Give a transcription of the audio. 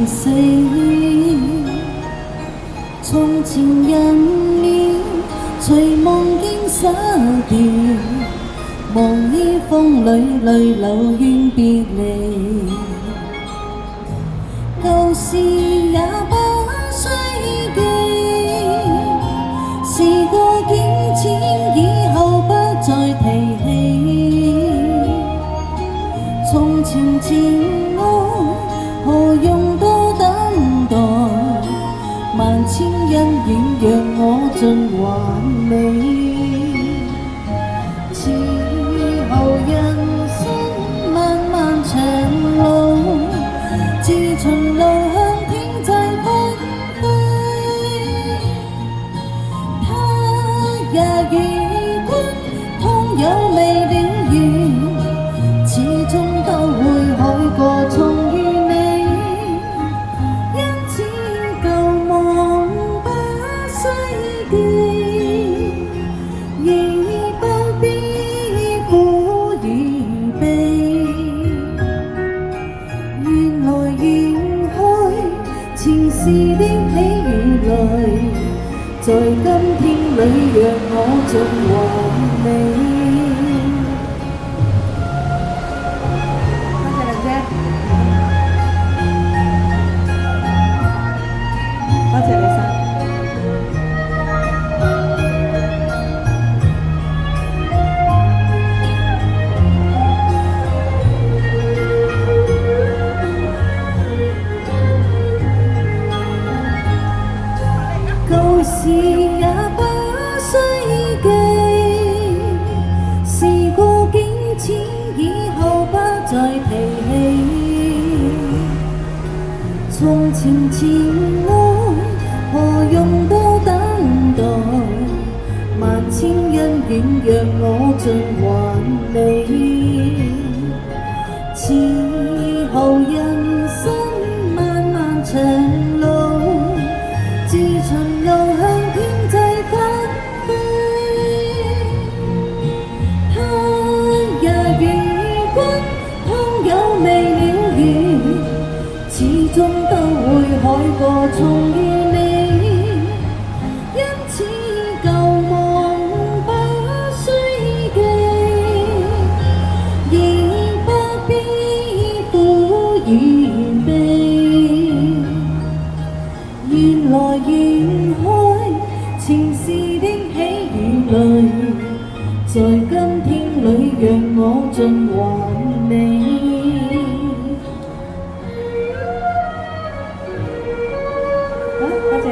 死。從前人面隨夢境灑掉，望依風裏淚流願別離。舊事也不需記，事過境遷以後不再提起。從前情愛何用多等待，萬千恩怨讓我盡還你。此後人生漫漫長路，自循路向天際紛飛。他也與君同有未了緣，始終都會海過重遇你。因此舊夢不需記，亦不必苦與悲。緣來緣去，前事的喜與淚，在今天裏讓我盡還你。多謝你晒。舊事也不需記，事過境遷以後不再提起。從前情愛何用多等待，萬千恩怨讓我盡還你。此後人生漫漫長路，自循路向天際紛飛。他也與君同有未了緣，始終都會海過重遇你。因此舊夢不需記，亦不必苦與悲。緣來緣去，前事的喜與淚，在今天裏讓我盡還你。好，多謝。